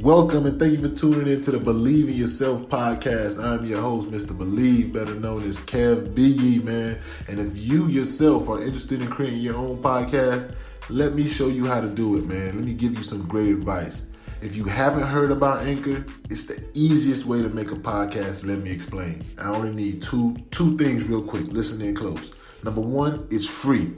Welcome and thank you for tuning in to the Believe in Yourself podcast. I'm your host, Mr. Believe, better known as KevBiyi, man. And if you yourself are interested in creating your own podcast, let me show you how to do it, man. Let me give you some great advice. If you haven't heard about Anchor, it's the easiest way to make a podcast. Let me explain. I only need two things real quick. Listen in close. Number one, it's free.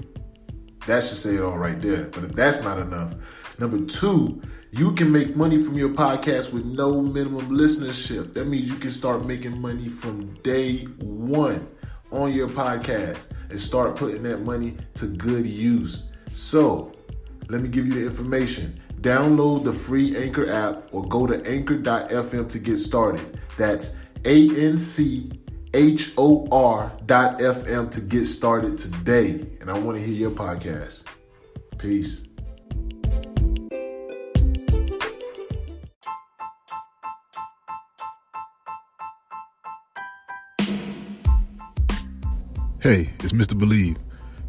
That should say it all right there. But if that's not enough, number two, you can make money from your podcast with no minimum listenership. That means you can start making money from day one on your podcast and start putting that money to good use. So, let me give you the information. Download the free Anchor app or go to anchor.fm to get started. That's ANCHOR.FM to get started today. And I want to hear your podcast. Peace. Hey, it's Mr. Believe,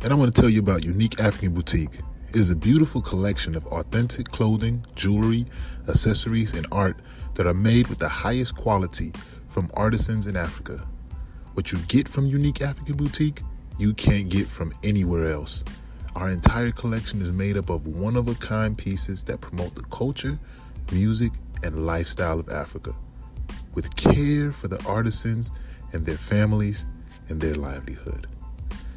and I want to tell you about Unique African Boutique. It is a beautiful collection of authentic clothing, jewelry, accessories, and art that are made with the highest quality from artisans in Africa. What you get from Unique African Boutique, you can't get from anywhere else. Our entire collection is made up of one-of-a-kind pieces that promote the culture, music, and lifestyle of Africa, with care for the artisans and their families and their livelihood.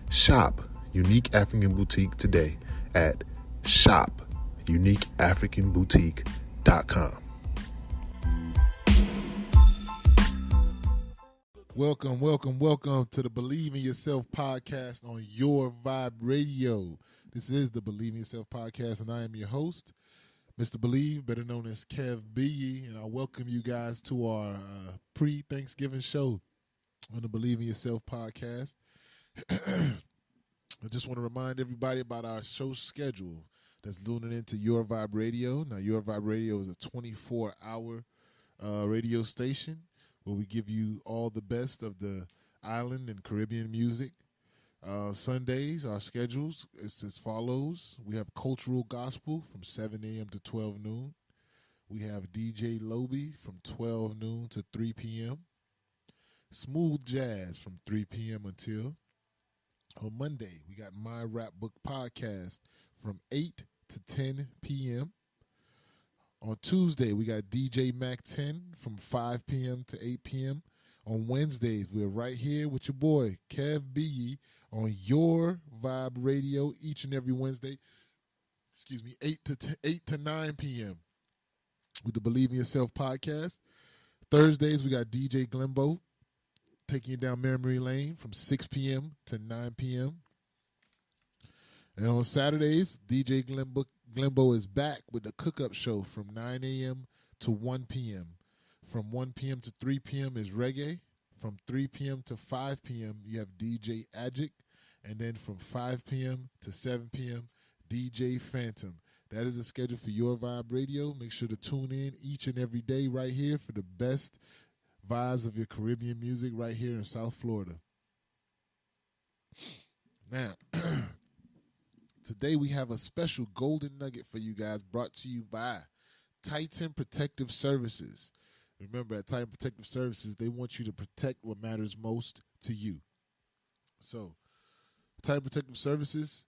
Shop Unique African Boutique today at shopuniqueafricanboutique.com. Welcome to the Believe in Yourself podcast on Your Vibe Radio. This is the Believe in Yourself podcast, and I am your host, Mr. Believe, better known as KevBiyi, and I welcome you guys to our pre-Thanksgiving show on the Believe in Yourself podcast. I just want to remind everybody about our show schedule that's tuning into Your Vibe Radio. Now, Your Vibe Radio is a 24-hour radio station where we give you all the best of the island and Caribbean music. Sundays, our schedules is as follows. We have cultural gospel from 7 a.m. to 12 noon. We have DJ Lobi from 12 noon to 3 p.m. Smooth jazz from 3 p.m. until on Monday. We got My Rap Book podcast from 8 to 10 p.m. On Tuesday, we got DJ Mac 10 from 5 p.m. to 8 p.m. On Wednesdays, we're right here with your boy, KevBiyi, on Your Vibe Radio each and every Wednesday. 8 to 9 p.m. with the Believe in Yourself podcast. Thursdays, we got DJ Glenbo taking you down Memory Lane from 6 p.m. to 9 p.m. And on Saturdays, DJ Glenbo is back with the cook-up show from 9 a.m. to 1 p.m. From 1 p.m. to 3 p.m. is reggae. From 3 p.m. to 5 p.m., you have DJ Agic. And then from 5 p.m. to 7 p.m., DJ Phantom. That is the schedule for Your Vibe Radio. Make sure to tune in each and every day right here for the best vibes of your Caribbean music right here in South Florida. Now, today we have a special golden nugget for you guys brought to you by Titan Protective Services. Remember, at Titan Protective Services, they want you to protect what matters most to you. So, Titan Protective Services,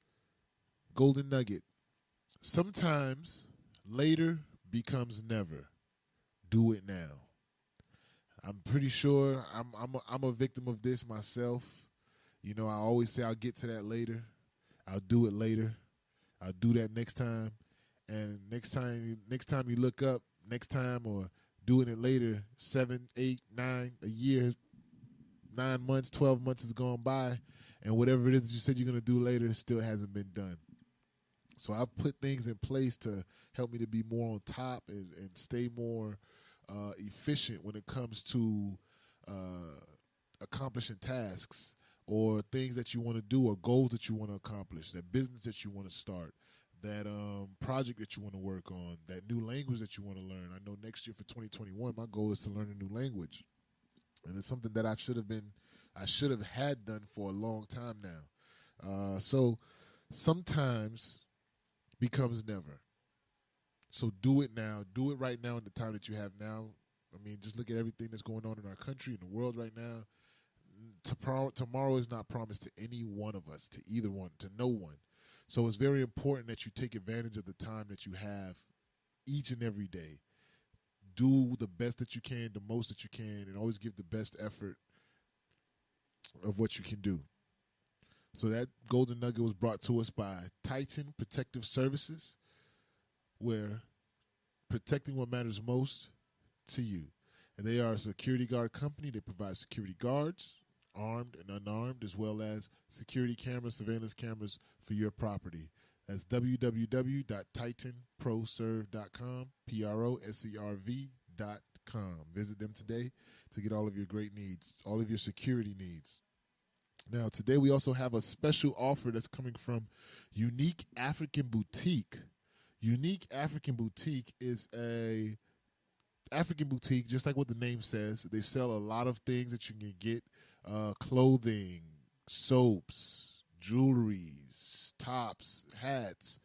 golden nugget. Sometimes later becomes never. Do it now. I'm pretty sure I'm a victim of this myself. You know, I always say I'll get to that later. I'll do it later. I'll do that next time. And next time you look up, next time or doing it later, 7, 8, 9, a year, 9 months, 12 months has gone by, and whatever it is that you said you're going to do later still hasn't been done. So I've put things in place to help me to be more on top and stay more efficient when it comes to accomplishing tasks or things that you want to do or goals that you want to accomplish, that business that you want to start, that project that you want to work on, that new language that you want to learn. I know next year for 2021, my goal is to learn a new language. And it's something that I should have had done for a long time now. So sometimes becomes never. So do it now. Do it right now in the time that you have now. I mean, just look at everything that's going on in our country and the world right now. Tomorrow is not promised to any one of us, to either one, to no one. So it's very important that you take advantage of the time that you have each and every day. Do the best that you can, the most that you can, and always give the best effort of what you can do. So that golden nugget was brought to us by Titan Protective Services, where protecting what matters most to you. And they are a security guard company. They provide security guards, armed and unarmed, as well as security cameras, surveillance cameras for your property. That's www.titanproserve.com, PROSERV.com. Visit them today to get all of your great needs, all of your security needs. Now, today we also have a special offer that's coming from Unique African Boutique. Unique African Boutique is a African boutique, just like what the name says. They sell a lot of things that you can get, clothing, soaps, jewelry, tops, hats,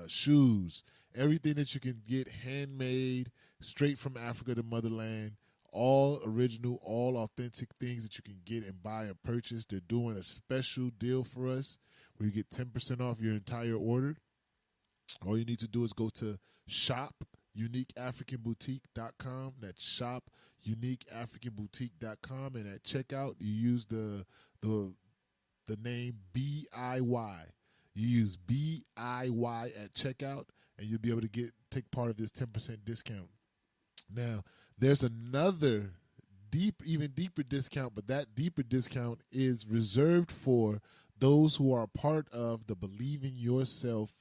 shoes, everything that you can get handmade, straight from Africa, the motherland, all original, all authentic things that you can get and buy and purchase. They're doing a special deal for us where you get 10% off your entire order. All you need to do is go to shopuniqueafricanboutique.com. That's shopuniqueafricanboutique.com, and at checkout you use the name BIY. You use BIY at checkout, and you'll be able to take part of this 10% discount. Now, there's another even deeper discount, but that deeper discount is reserved for those who are a part of the Believe in Yourself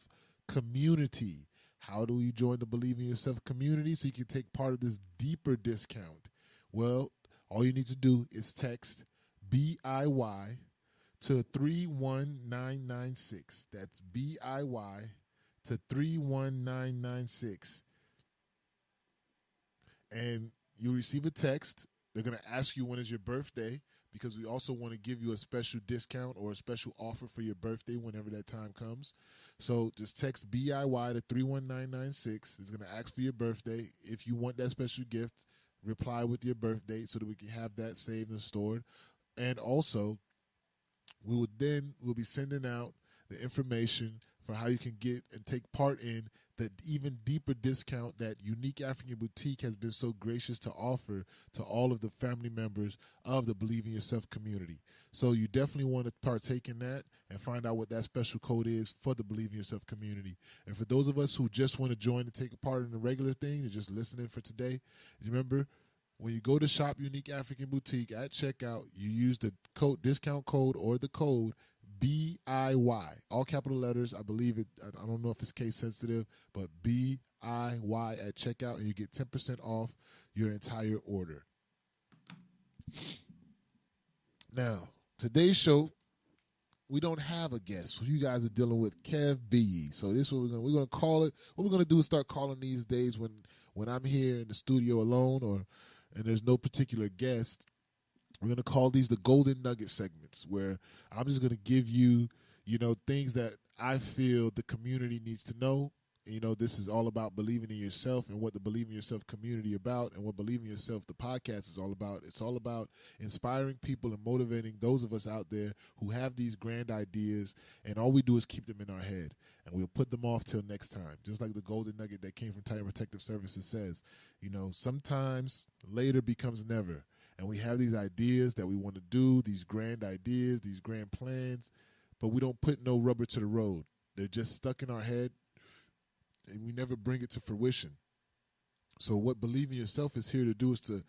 community. How do you join the Believe in Yourself community so you can take part of this deeper discount? Well, all you need to do is text BIY to 31996. That's BIY to 31996. And you receive a text. They're going to ask you when is your birthday, because we also want to give you a special discount or a special offer for your birthday whenever that time comes. So just text BIY to 31996. It's going to ask for your birthday. If you want that special gift, reply with your birthday so that we can have that saved and stored. And also, we'll be sending out the information for how you can get and take part in the even deeper discount that Unique African Boutique has been so gracious to offer to all of the family members of the Believe in Yourself community. So you definitely want to partake in that and find out what that special code is for the Believe in Yourself community. And for those of us who just want to join and take a part in the regular thing, and just listening for today, remember, when you go to Shop Unique African Boutique at checkout, you use the discount code or the code BIY, all capital letters. I believe it. I don't know if it's case sensitive, but BIY at checkout, and you get 10% off your entire order. Now, today's show, we don't have a guest. You guys are dealing with KevBiyi. So this is what we're gonna call it. What we're gonna do is start calling these days when I'm here in the studio alone and there's no particular guest. We're going to call these the Golden Nugget segments, where I'm just going to give you, things that I feel the community needs to know. This is all about believing in yourself and what the Believe in Yourself community about, and what Believe in Yourself, the podcast, is all about. It's all about inspiring people and motivating those of us out there who have these grand ideas, and all we do is keep them in our head, and we'll put them off till next time. Just like the Golden Nugget that came from Titan Protective Services says, sometimes later becomes never. And we have these ideas that we want to do, these grand ideas, these grand plans, but we don't put no rubber to the road. They're just stuck in our head, and we never bring it to fruition. So what Believe in Yourself is here to do is to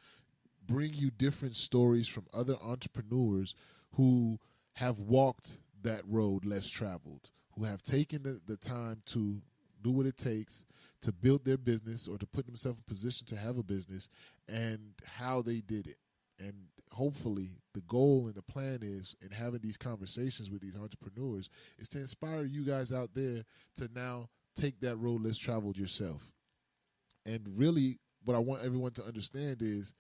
bring you different stories from other entrepreneurs who have walked that road less traveled, who have taken the time to do what it takes to build their business or to put themselves in position to have a business, and how they did it. And hopefully the goal and the plan is, in having these conversations with these entrepreneurs, is to inspire you guys out there to now take that road less traveled yourself. And really what I want everyone to understand is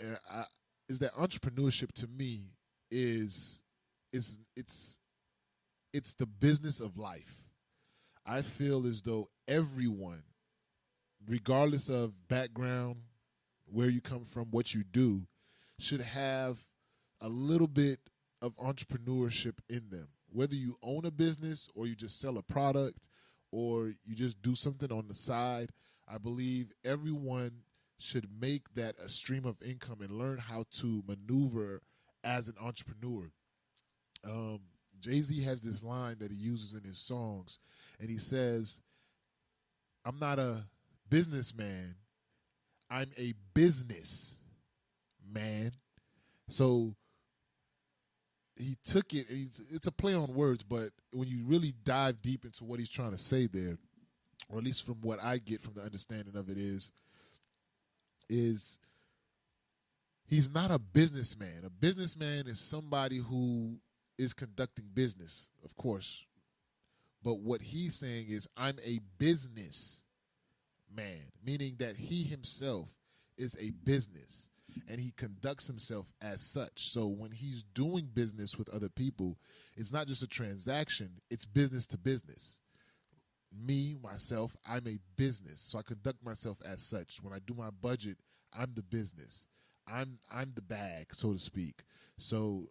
that entrepreneurship to me is it's the business of life. I feel as though everyone, regardless of background, where you come from, what you do, should have a little bit of entrepreneurship in them. Whether you own a business or you just sell a product or you just do something on the side, I believe everyone should make that a stream of income and learn how to maneuver as an entrepreneur. Jay-Z has this line that he uses in his songs, and he says, I'm not a businessman, I'm a business man. So he took it, and it's a play on words, but when you really dive deep into what he's trying to say there, or at least from what I get from the understanding of it is he's not a businessman. A businessman is somebody who is conducting business, of course. But what he's saying is, I'm a business man, meaning that he himself is a business and he conducts himself as such. So when he's doing business with other people, it's not just a transaction, it's business to business. Me, myself, I'm a business. So I conduct myself as such. When I do my budget, I'm the business. I'm the bag, so to speak. So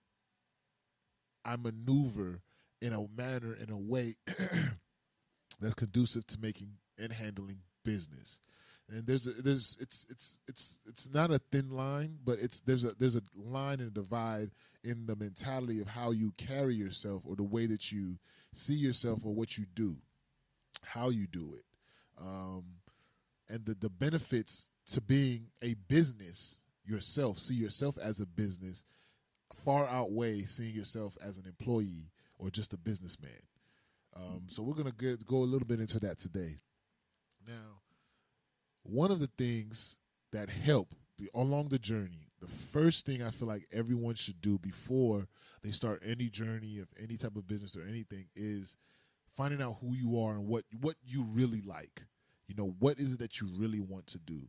I maneuver in a manner, in a way that's conducive to making and handling business. And it's not a thin line, but there's a line and a divide in the mentality of how you carry yourself or the way that you see yourself or what you do, how you do it, and the benefits to being a business yourself. See yourself as a business far outweigh seeing yourself as an employee or just a businessman. So we're going to go a little bit into that today. Now, one of the things that help along the journey, the first thing I feel like everyone should do before they start any journey of any type of business or anything is finding out who you are and what you really like. You know, what is it that you really want to do?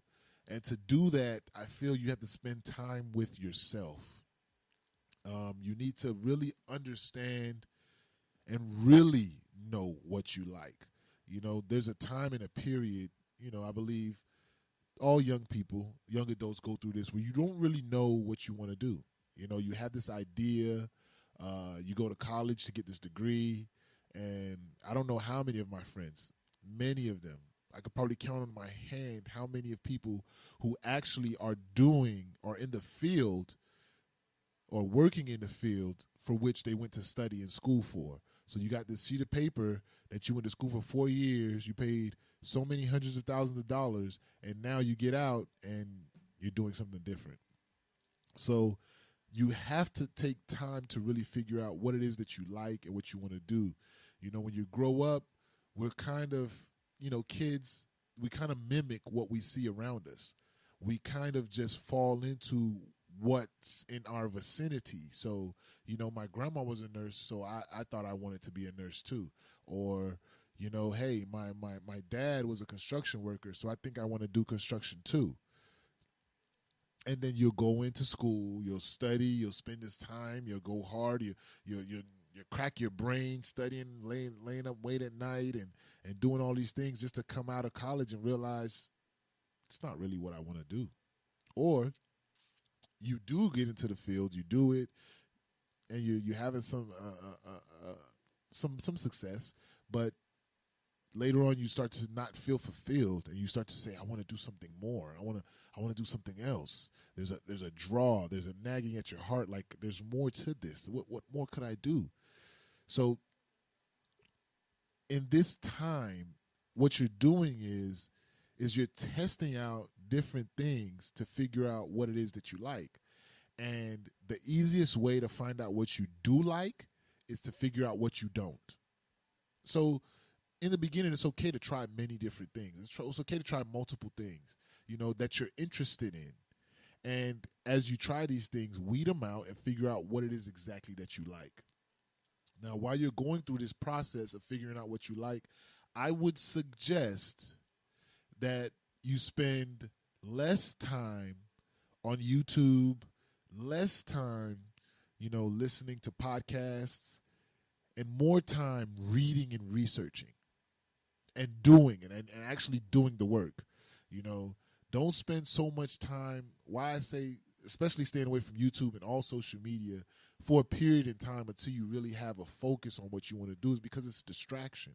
And to do that, I feel you have to spend time with yourself. You need to really understand and really know what you like. You know, there's a time and a period, you know, I believe all young people, young adults go through this where you don't really know what you want to do. You know, you have this idea, you go to college to get this degree, and I don't know how many of my friends, many of them, I could probably count on my hand how many of people who actually are doing or in the field or working in the field for which they went to study in school for. So you got this sheet of paper that you went to school for 4 years, you paid so many hundreds of thousands of dollars, and now you get out and you're doing something different. So you have to take time to really figure out what it is that you like and what you want to do. You know, when you grow up, we're kind of, you know, kids, we kind of mimic what we see around us. We kind of just fall into what's in our vicinity. So, you know, my grandma was a nurse, so I thought I wanted to be a nurse too. Or, you know, hey, my dad was a construction worker, so I think I want to do construction too. And then you'll go into school, you'll study, you'll spend this time, you'll go hard, you crack your brain studying, laying up late at night and doing all these things just to come out of college and realize it's not really what I want to do. Or you do get into the field, you do it, and you having some success, but later on you start to not feel fulfilled, and you start to say, I want to do something more. I want to do something else. There's a draw, there's a nagging at your heart, like there's more to this. What more could I do? So in this time, what you're doing is you're testing out different things to figure out what it is that you like. And the easiest way to find out what you do like is to figure out what you don't. So in the beginning, it's okay to try many different things. It's okay to try multiple things, you know, that you're interested in. And as you try these things, weed them out and figure out what it is exactly that you like. Now, while you're going through this process of figuring out what you like, I would suggest that you spend less time on YouTube, less time, you know, listening to podcasts, and more time reading and researching. and doing it and actually doing the work. You know, don't spend so much time. Why I say, especially staying away from YouTube and all social media for a period in time until you really have a focus on what you want to do, is because it's distraction.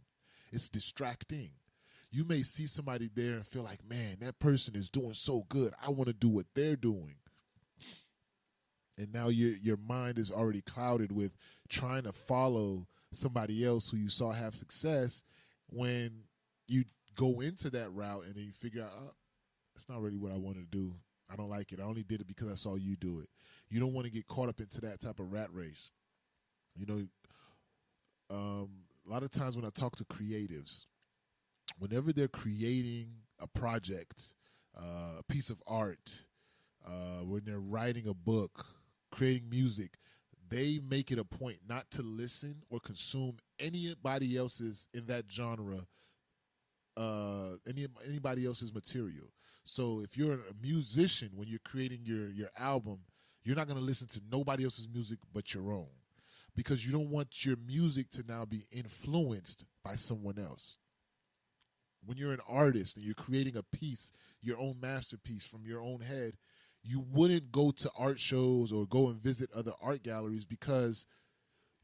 It's distracting. You may see somebody there and feel like, man, that person is doing so good. I want to do what they're doing. And now your mind is already clouded with trying to follow somebody else who you saw have success, when you go into that route and then you figure out, oh, it's not really what I want to do. I don't like it. I only did it because I saw you do it. You don't want to get caught up into that type of rat race. You know, a lot of times when I talk to creatives, whenever they're creating a project, a piece of art, when they're writing a book, creating music, they make it a point not to listen or consume anybody else's in that genre, anybody else's material. So if you're a musician, when you're creating your album, you're not going to listen to nobody else's music but your own, because you don't want your music to now be influenced by someone else. When you're an artist and you're creating a piece, your own masterpiece from your own head, you wouldn't go to art shows or go and visit other art galleries, because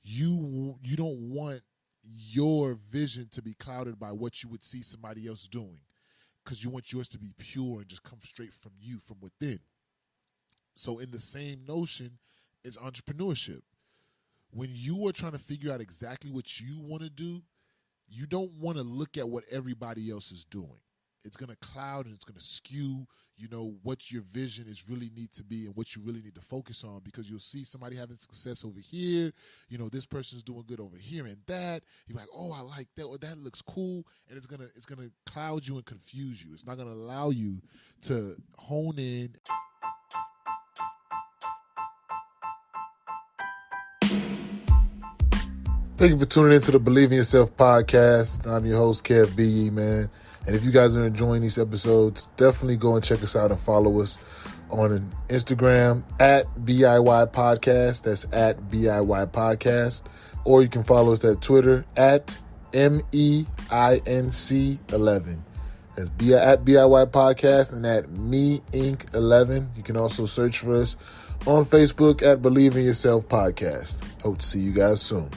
you don't want your vision to be clouded by what you would see somebody else doing, because you want yours to be pure and just come straight from you, from within. So in the same notion is entrepreneurship. When you are trying to figure out exactly what you want to do, you don't want to look at what everybody else is doing. It's going to cloud and it's going to skew, what your vision is really need to be and what you really need to focus on, because you'll see somebody having success over here. This person's doing good over here and that. You're like, oh, I like that. Or that looks cool. And it's going to cloud you and confuse you. It's not going to allow you to hone in. Thank you for tuning into the Believe in Yourself podcast. I'm your host, KevBiyi, man. And if you guys are enjoying these episodes, definitely go and check us out and follow us on Instagram at BIY Podcast. That's at BIY Podcast. Or you can follow us at Twitter at MEINC11. That's at BIY Podcast and at MeInc11. You can also search for us on Facebook at Believe in Yourself Podcast. Hope to see you guys soon.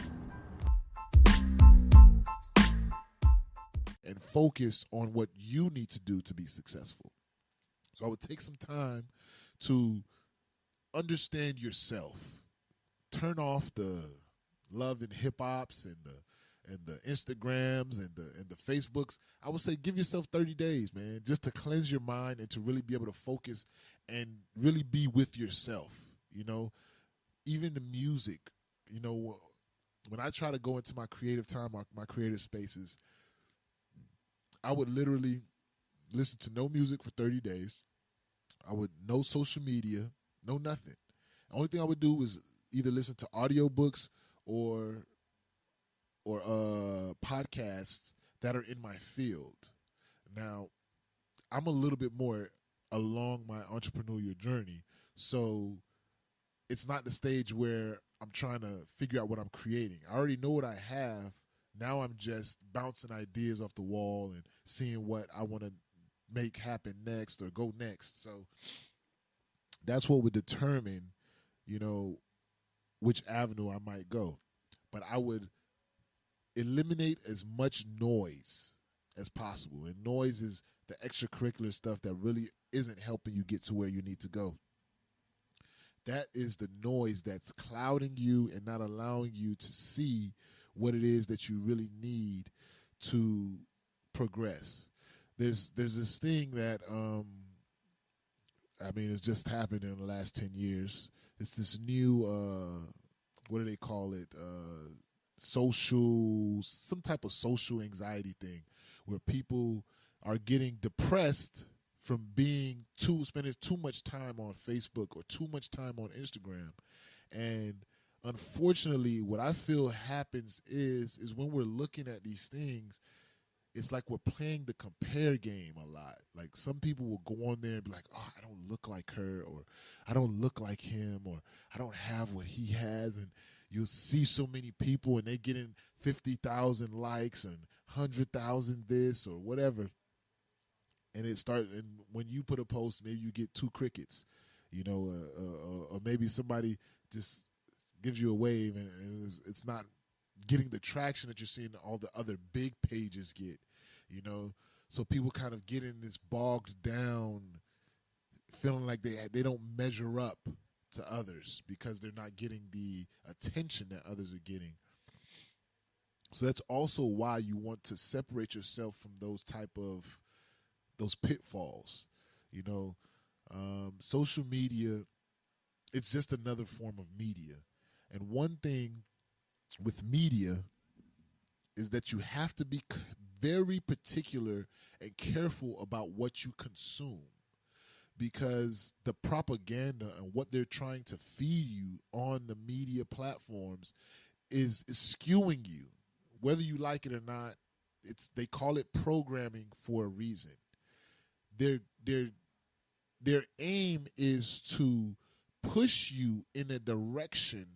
And focus on what you need to do to be successful. So I would take some time to understand yourself. Turn off the love and hip hops and the Instagrams and the Facebooks. I would say give yourself 30 days, man, just to cleanse your mind and to really be able to focus and really be with yourself. Even the music, when I try to go into my creative time, my creative spaces, I would literally listen to no music for 30 days. I would no social media, no nothing. The only thing I would do is either listen to audiobooks or podcasts that are in my field. Now, I'm a little bit more along my entrepreneurial journey, so it's not the stage where I'm trying to figure out what I'm creating. I already know what I have. Now I'm just bouncing ideas off the wall and seeing what I want to make happen next or go next. So that's what would determine, which avenue I might go. But I would eliminate as much noise as possible. And noise is the extracurricular stuff that really isn't helping you get to where you need to go. That is the noise that's clouding you and not allowing you to see what it is that you really need to progress. There's this thing that it's just happened in the last 10 years. It's this new what do they call it? Some type of social anxiety thing, where people are getting depressed from spending too much time on Facebook or too much time on Instagram. And unfortunately, what I feel happens is when we're looking at these things, it's like we're playing the compare game a lot. Like, some people will go on there and be like, oh, I don't look like her, or I don't look like him, or I don't have what he has. And you'll see so many people and they getting 50,000 likes and 100,000 this or whatever, and it starts. And when you put a post, maybe you get 2 crickets, or maybe somebody just gives you a wave, and it's not getting the traction that you're seeing all the other big pages get. So people kind of get in this bogged down feeling like they don't measure up to others because they're not getting the attention that others are getting. So that's also why you want to separate yourself from those pitfalls. Social media, it's just another form of media. And one thing with media is that you have to be very particular and careful about what you consume, because the propaganda and what they're trying to feed you on the media platforms is skewing you, whether you like it or not. They call it programming for a reason. Their aim is to push you in a direction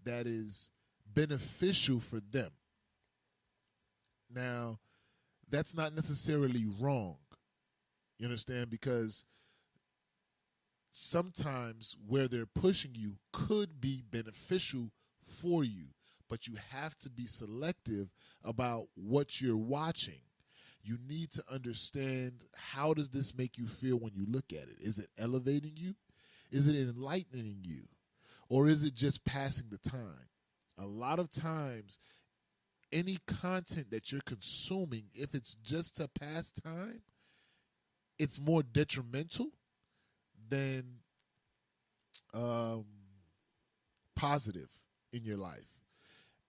that is beneficial for them. Now, that's not necessarily wrong. You understand? Because sometimes where they're pushing you could be beneficial for you, but you have to be selective about what you're watching. You need to understand, how does this make you feel when you look at it? Is it elevating you? Is it enlightening you? Or is it just passing the time? A lot of times, any content that you're consuming, if it's just to pass time, it's more detrimental than positive in your life.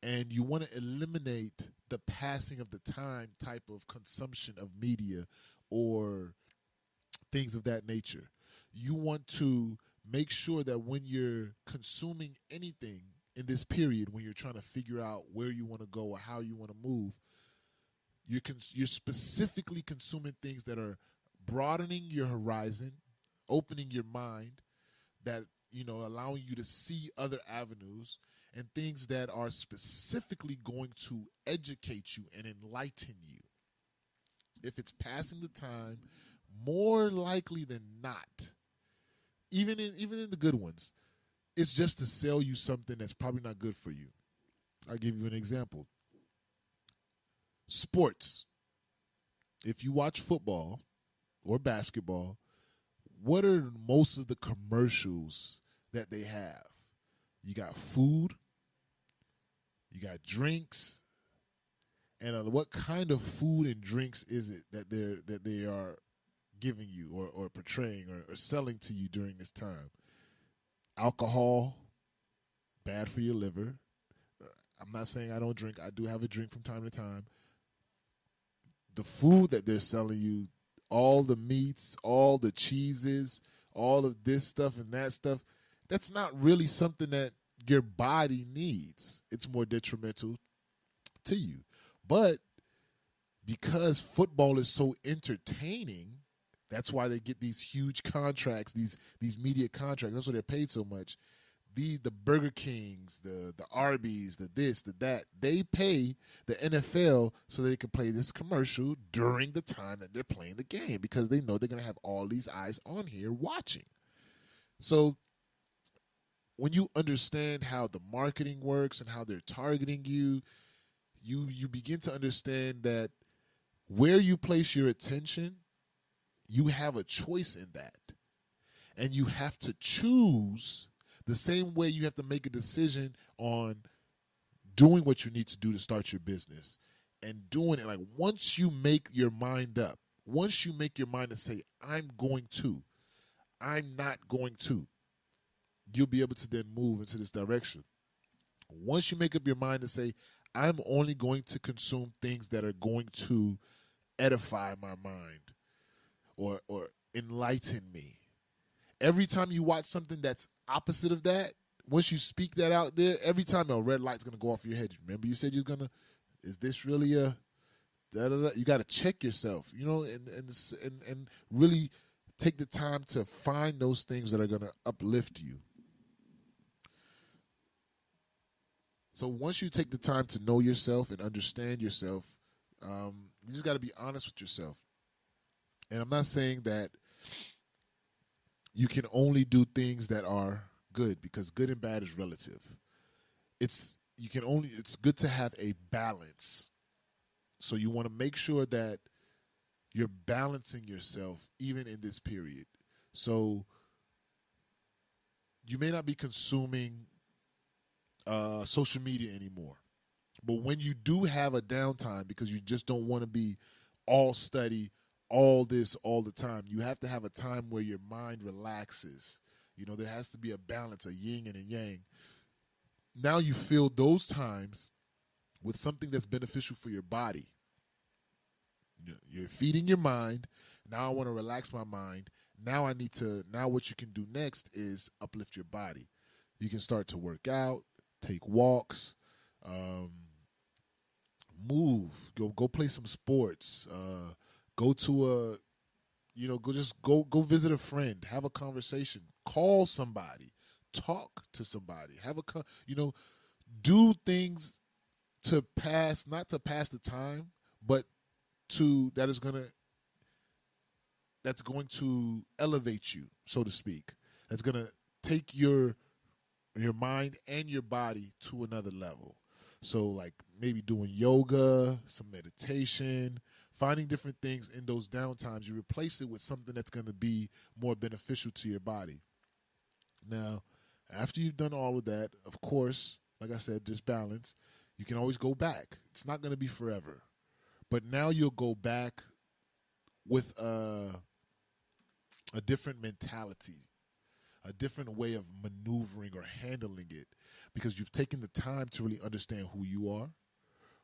And you want to eliminate the passing of the time type of consumption of media or things of that nature. You want to make sure that when you're consuming anything in this period, when you're trying to figure out where you want to go or how you want to move, you're specifically consuming things that are broadening your horizon, opening your mind, that allowing you to see other avenues, and things that are specifically going to educate you and enlighten you. If it's passing the time, more likely than not, even in the good ones, it's just to sell you something that's probably not good for you. I'll give you an example. Sports. If you watch football or basketball, what are most of the commercials that they have? You got food, you got drinks, and what kind of food and drinks is it that they are giving you or portraying or selling to you during this time? Alcohol, bad for your liver. I'm not saying I don't drink. I do have a drink from time to time. The food that they're selling you, all the meats, all the cheeses, all of this stuff and that stuff, that's not really something that your body needs. It's more detrimental to you. But because football is so entertaining, that's why they get these huge contracts, these media contracts. That's why they're paid so much. The Burger Kings, the Arby's, the this, the that, they pay the NFL so they can play this commercial during the time that they're playing the game, because they know they're going to have all these eyes on here watching. So when you understand how the marketing works and how they're targeting you, you begin to understand that where you place your attention, you have a choice in that. And you have to choose the same way you have to make a decision on doing what you need to do to start your business, and doing it. Like, once you make your mind up, once you make your mind to say, I'm not going to, you'll be able to then move into this direction. Once you make up your mind to say, I'm only going to consume things that are going to edify my mind or enlighten me. Every time you watch something that's opposite of that, once you speak that out there, every time a red light's going to go off your head. Remember you said you're going to, is this really a, da-da-da? You got to check yourself, and really take the time to find those things that are going to uplift you. So once you take the time to know yourself and understand yourself, You just got to be honest with yourself. And I'm not saying that you can only do things that are good, because good and bad is relative. It's good to have a balance. So you want to make sure that you're balancing yourself even in this period. So you may not be consuming social media anymore. But when you do have a downtime, because you just don't want to be all study, all this, all the time, you have to have a time where your mind relaxes. There has to be a balance, a yin and a yang. Now you fill those times with something that's beneficial for your body. You're feeding your mind. Now I want to relax my mind. Now what you can do next is uplift your body. You can start to work out, take walks, move, go play some sports, go to go visit a friend, have a conversation, call somebody, talk to somebody, do things not to pass the time, but that's going to elevate you, so to speak. That's going to take your mind and your body to another level. So like maybe doing yoga, some meditation, finding different things in those downtimes. You replace it with something that's going to be more beneficial to your body. Now, after you've done all of that, of course, like I said, there's balance. You can always go back. It's not going to be forever. But now you'll go back with a different mentality, a different way of maneuvering or handling it, because you've taken the time to really understand who you are,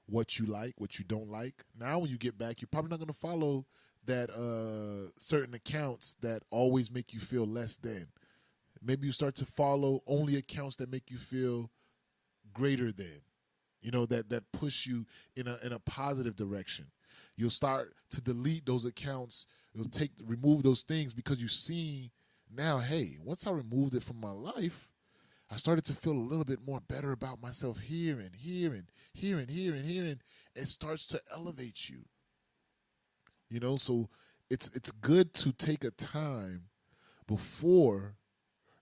what you like, what you don't like. Now when you get back, you're probably not going to follow that certain accounts that always make you feel less than. Maybe you start to follow only accounts that make you feel greater than, that push you in a positive direction. You'll start to delete those accounts. Remove those things, because you see now, hey, once I removed it from my life, I started to feel a little bit more better about myself here and here and here and here and here, and it starts to elevate you. So it's good to take a time before,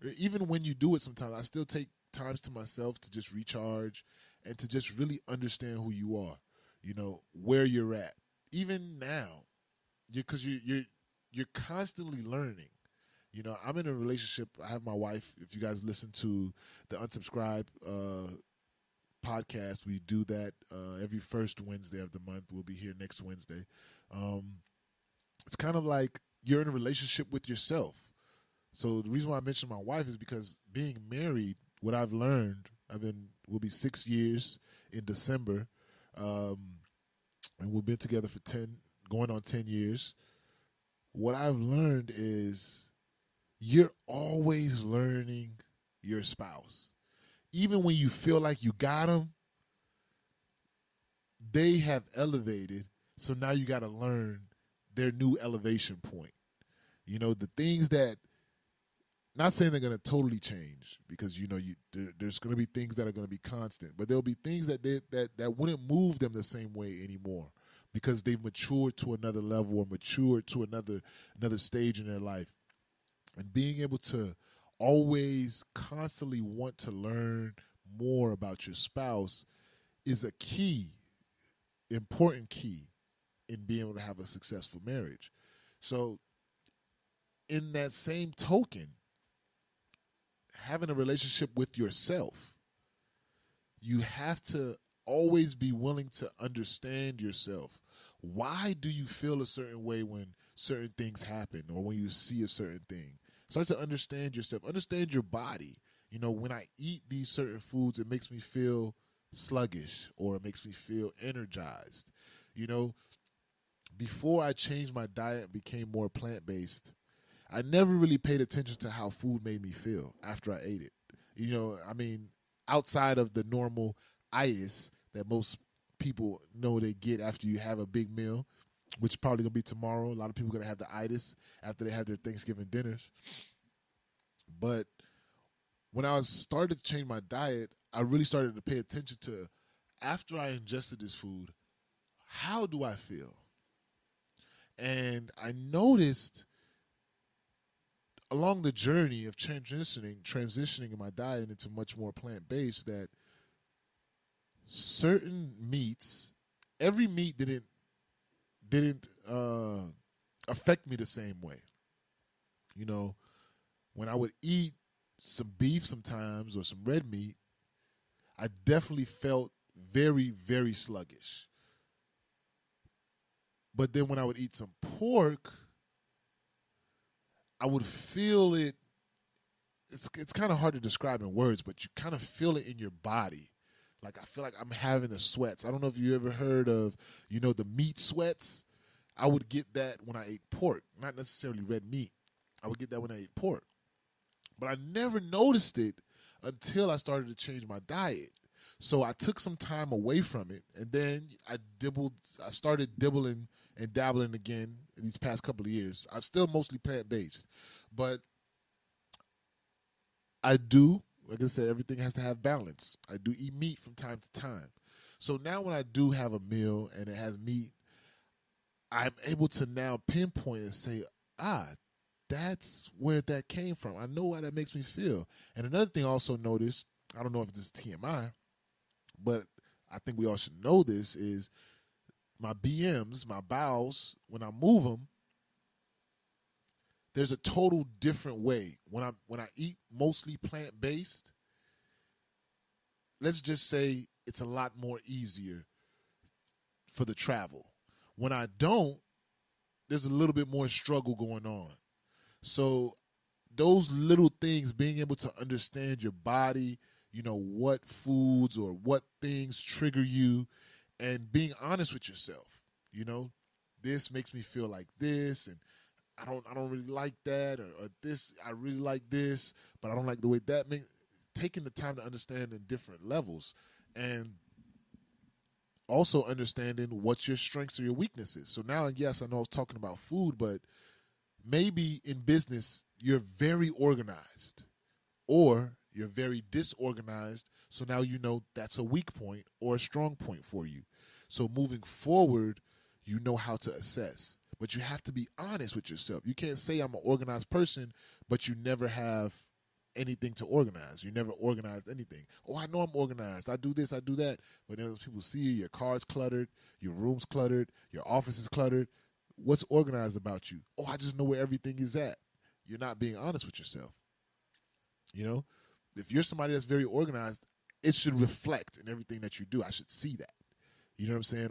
or even when you do it. Sometimes I still take times to myself to just recharge and to just really understand who you are, where you're at. Even now, because you're constantly learning. I'm in a relationship. I have my wife. If you guys listen to the Unsubscribe podcast, we do that every first Wednesday of the month. We'll be here next Wednesday. It's kind of like you're in a relationship with yourself. So the reason why I mentioned my wife is because being married, what I've learned, we'll be 6 years in December, and we've been together for going on 10 years. What I've learned is you're always learning your spouse. Even when you feel like you got them, they have elevated, so now you got to learn their new elevation point. The things that, not saying they're going to totally change, because there's going to be things that are going to be constant, but there'll be things that wouldn't move them the same way anymore, because they've matured to another level or matured to another stage in their life. And being able to always constantly want to learn more about your spouse is a important key in being able to have a successful marriage. So in that same token, having a relationship with yourself, you have to always be willing to understand yourself. Why do you feel a certain way when certain things happen, or when you see a certain thing? Start to understand yourself. Understand your body. When I eat these certain foods, it makes me feel sluggish, or it makes me feel energized. Before I changed my diet and became more plant-based, I never really paid attention to how food made me feel after I ate it. Outside of the normal itis that most people know they get after you have a big meal, which is probably going to be tomorrow. A lot of people are going to have the itis after they have their Thanksgiving dinners. But when I started to change my diet, I really started to pay attention to, after I ingested this food, how do I feel? And I noticed along the journey of transitioning my diet into much more plant-based, that certain meats, every meat didn't affect me the same way. You know, when I would eat some beef sometimes or some red meat, I definitely felt very, very sluggish. But then when I would eat some pork, I would feel it. It's kind of hard to describe in words, but you kind of feel it in your body. Like I feel like I'm having the sweats. I don't know if you ever heard of, the meat sweats. I would get that when I ate pork, not necessarily red meat. I would get that when I ate pork. But I never noticed it until I started to change my diet. So I took some time away from it, and then I started dibbling and dabbling again in these past couple of years. I'm still mostly plant-based, but I do, like I said, everything has to have balance. I do eat meat from time to time. So now when I do have a meal and it has meat, I'm able to now pinpoint and say, that's where that came from. I know how that makes me feel. And another thing I also noticed, I don't know if this is TMI, but I think we all should know this, is my BMs, my bowels, when I move them, there's a total different way. When I eat mostly plant-based, let's just say it's a lot more easier for the travel. When I don't, there's a little bit more struggle going on. So those little things, being able to understand your body, what foods or what things trigger you, and being honest with yourself. This makes me feel like this, and I don't really like that, or this, I really like this, but I don't like the way that makes. Taking the time to understand in different levels, and also understanding what's your strengths or your weaknesses. So now, yes, I know I was talking about food, but maybe in business you're very organized, or you're very disorganized. So now that's a weak point or a strong point for you. So moving forward, you know how to assess. But you have to be honest with yourself. You can't say I'm an organized person, but you never have anything to organize. You never organized anything. Oh, I know I'm organized. I do this, I do that. But then people see you, your car's cluttered, your room's cluttered, your office is cluttered. What's organized about you? Oh, I just know where everything is at. You're not being honest with yourself. If you're somebody that's very organized, it should reflect in everything that you do. I should see that. You know what I'm saying?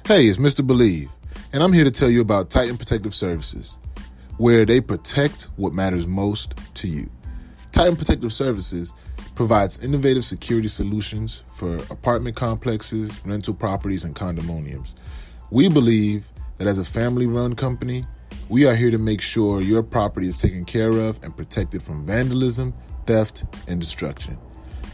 Hey, it's Mr. Believe, and I'm here to tell you about Titan Protective Services, where they protect what matters most to you. Titan Protective Services provides innovative security solutions for apartment complexes, rental properties, and condominiums. We believe that as a family-run company, we are here to make sure your property is taken care of and protected from vandalism, theft, and destruction.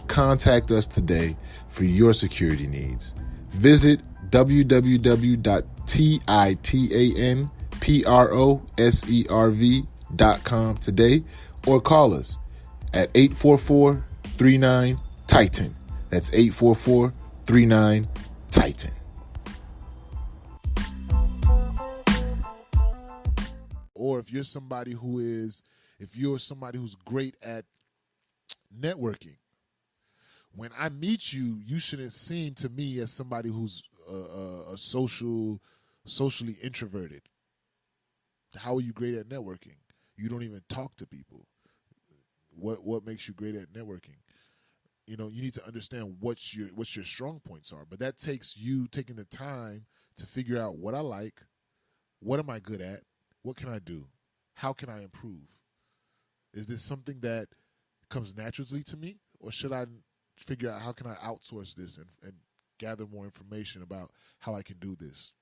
Contact us today for your security needs. Visit www.titanproserv.com today, or call us at 844-39-TITAN. That's 844-39-TITAN. Or if you're somebody who's great at networking, when I meet you, you shouldn't seem to me as somebody who's socially introverted. How are you great at networking? You don't even talk to people. What makes you great at networking? You need to understand what your strong points are. But that takes you taking the time to figure out what I like, what am I good at, what can I do, how can I improve? Is this something that comes naturally to me, or should I figure out how can I outsource this and gather more information about how I can do this?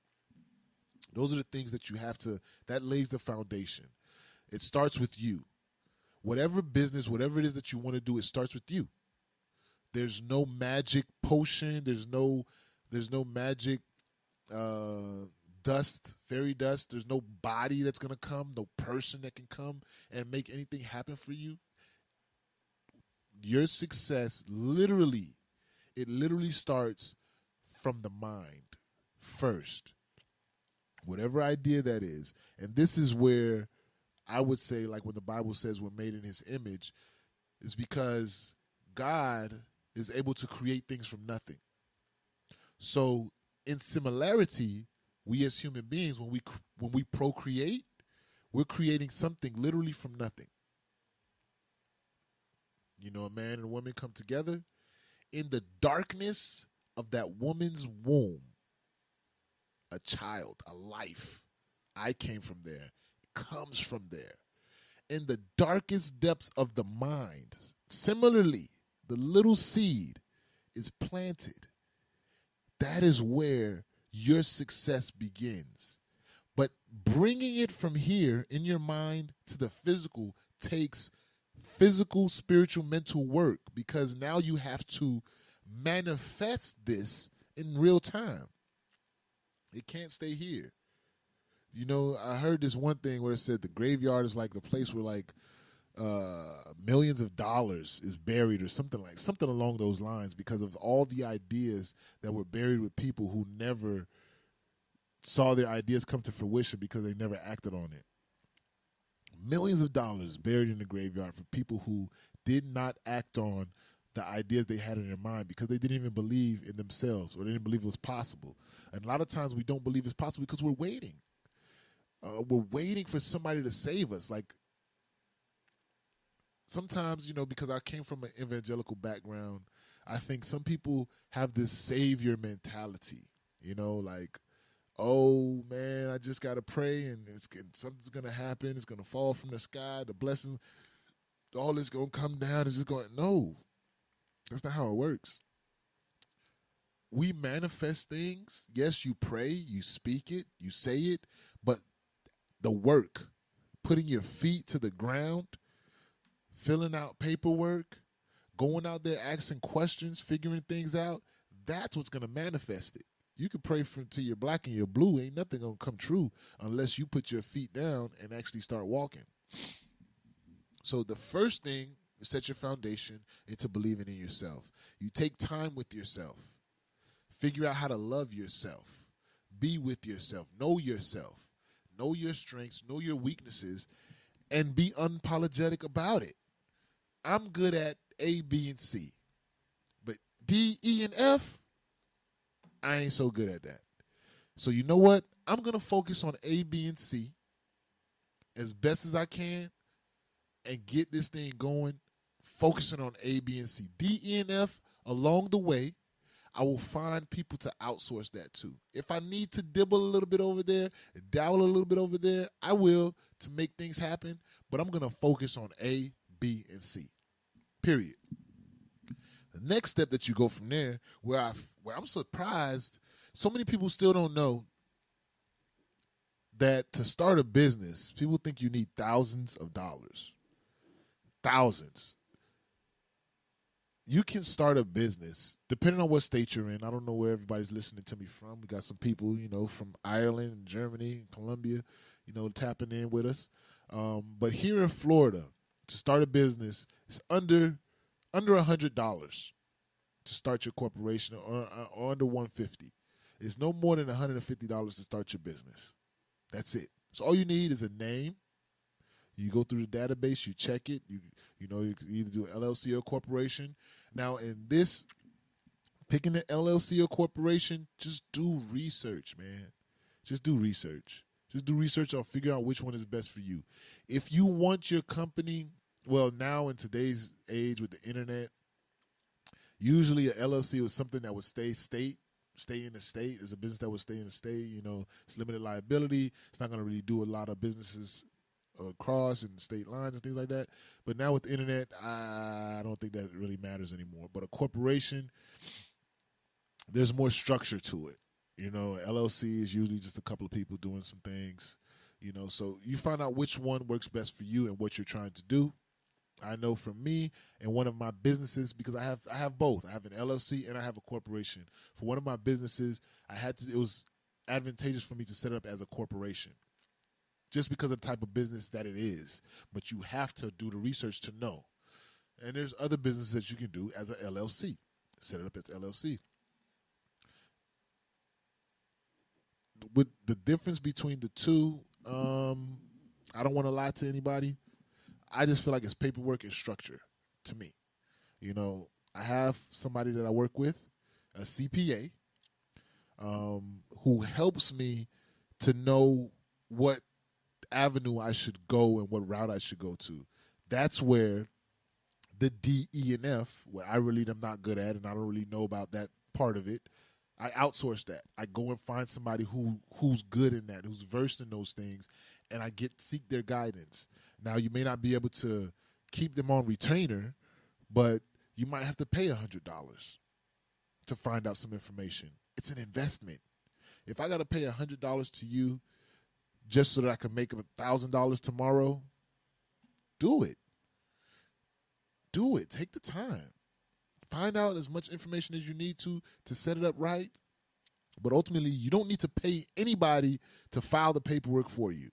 Those are the things that that lays the foundation. It starts with you. Whatever business, whatever it is that you want to do, it starts with you. There's no magic potion. There's no magic dust, fairy dust. There's no body that's going to come, no person that can come and make anything happen for you. your success literally starts from the mind first. Whatever idea that is. And this is where I would say, like when the Bible says we're made in his image, is because God is able to create things from nothing. So in similarity, we as human beings, when we procreate, we're creating something literally from nothing. You know, a man and a woman come together. In the darkness of that woman's womb, a child, a life. I came from there. It comes from there. In the darkest depths of the mind, similarly, the little seed is planted. That is where your success begins. But bringing it from here in your mind to the physical takes physical, spiritual, mental work, because now you have to manifest this in real time. It can't stay here. You know, I heard this one thing where it said the graveyard is like the place where like millions of dollars is buried, or something along those lines, because of all the ideas that were buried with people who never saw their ideas come to fruition because they never acted on it. Millions of dollars buried in the graveyard for people who did not act on the ideas they had in their mind because they didn't even believe in themselves, or they didn't believe it was possible. And a lot of times we don't believe it's possible because we're waiting. We're waiting for somebody to save us. Like sometimes, you know, because I came from an evangelical background, I think some people have this savior mentality, you know, like, oh man, I just got to pray and something's going to happen. It's going to fall from the sky. The blessings, all is going to come down. It's just going, no, that's not how it works. We manifest things. Yes, you pray, you speak it, you say it, but the work, putting your feet to the ground, filling out paperwork, going out there asking questions, figuring things out, that's what's going to manifest it. You can pray till you're black and you're blue. Ain't nothing going to come true unless you put your feet down and actually start walking. So the first thing is set your foundation into believing in yourself. You take time with yourself. Figure out how to love yourself. Be with yourself. Know yourself. Know your strengths. Know your weaknesses. And be unapologetic about it. I'm good at A, B, and C. But D, E, and F, I ain't so good at that. So you know what? I'm going to focus on A, B, and C as best as I can and get this thing going, focusing on A, B, and C. D, E, and F, along the way, I will find people to outsource that to. If I need to dibble a little bit over there, dabble a little bit over there, I will to make things happen. But I'm going to focus on A, B, and C. Period. The next step that you go from there, where I'm surprised, so many people still don't know that to start a business, people think you need thousands of dollars. Thousands. You can start a business, depending on what state you're in. I don't know where everybody's listening to me from. We got some people, you know, from Ireland and Germany and Colombia, you know, tapping in with us. But here in Florida, to start a business, it's under $100 to start your corporation, or under $150. It's no more than $150 to start your business. That's it. So all you need is a name. You go through the database, you check it. You know, you can either do an LLC or corporation. Now, in this, picking an LLC or corporation, just do research, man. Just do research. Just do research on figure out which one is best for you. If you want your company, well, now in today's age with the internet, usually a LLC was something that would stay in the state. It's a business that would stay in the state. You know, it's limited liability. It's not going to really do a lot of businesses across and state lines and things like that. But now with the internet, I don't think that really matters anymore. But a corporation, there's more structure to it. You know, LLC is usually just a couple of people doing some things. You know, so you find out which one works best for you and what you're trying to do. I know for me and one of my businesses, because I have both. I have an LLC and I have a corporation. For one of my businesses, it was advantageous for me to set it up as a corporation, just because of the type of business that it is. But you have to do the research to know. And there's other businesses that you can do as an LLC. Set it up as LLC. With the difference between the two, I don't want to lie to anybody. I just feel like it's paperwork and structure to me. You know, I have somebody that I work with, a CPA, who helps me to know what avenue I should go and what route I should go to. That's where the D, E, and F, what I really am not good at, and I don't really know about that part of it, I outsource that. I go and find somebody who's good in that, who's versed in those things, and I seek their guidance. Now, you may not be able to keep them on retainer, but you might have to pay $100 to find out some information. It's an investment. If I got to pay $100 to you just so that I can make $1,000 tomorrow, do it. Do it. Take the time. Find out as much information as you need to set it up right. But ultimately, you don't need to pay anybody to file the paperwork for you.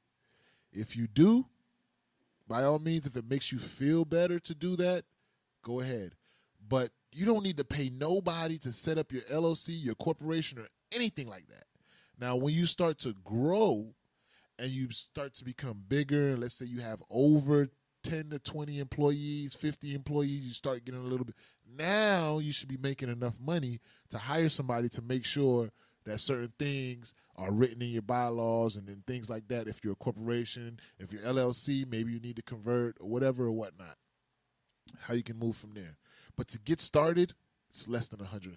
If you do, by all means, if it makes you feel better to do that, go ahead. But you don't need to pay nobody to set up your LLC, your corporation, or anything like that. Now, when you start to grow and you start to become bigger, and let's say you have over 10 to 20 employees, 50 employees, you start getting a little bit. Now you should be making enough money to hire somebody to make sure that certain things are written in your bylaws and then things like that. If you're a corporation, if you're LLC, maybe you need to convert or whatever or whatnot. How you can move from there. But to get started, it's less than $150.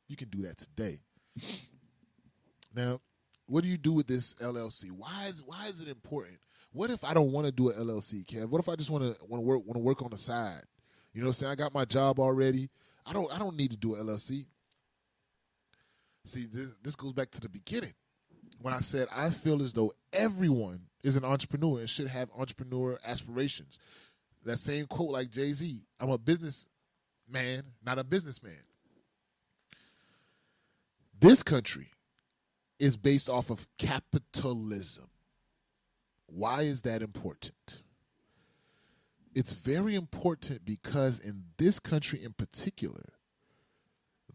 You can do that today. Now, what do you do with this LLC? Why is it important? What if I don't want to do an LLC, Kev? What if I just want to work on the side? You know what I'm saying? I got my job already. I don't need to do an LLC. See, this goes back to the beginning when I said I feel as though everyone is an entrepreneur and should have entrepreneur aspirations. That same quote like Jay-Z, I'm a businessman, not a businessman. This country is based off of capitalism. Why is that important? It's very important because in this country in particular,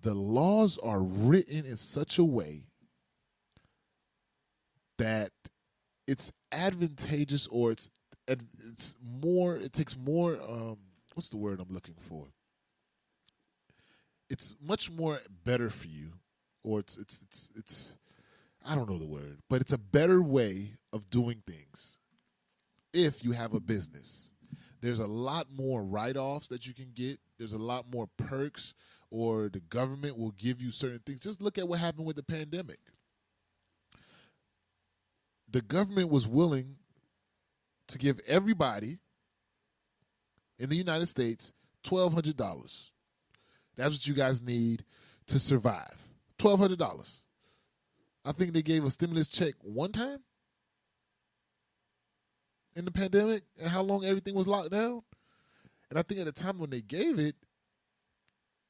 the laws are written in such a way that it's advantageous, or it takes more, what's the word I'm looking for? It's much more better for you, or it's I don't know the word, but it's a better way of doing things if you have a business. There's a lot more write-offs that you can get. There's a lot more perks, or the government will give you certain things. Just look at what happened with the pandemic. The government was willing to give everybody in the United States $1,200. That's what you guys need to survive. $1,200. I think they gave a stimulus check one time in the pandemic and how long everything was locked down. And I think at the time when they gave it,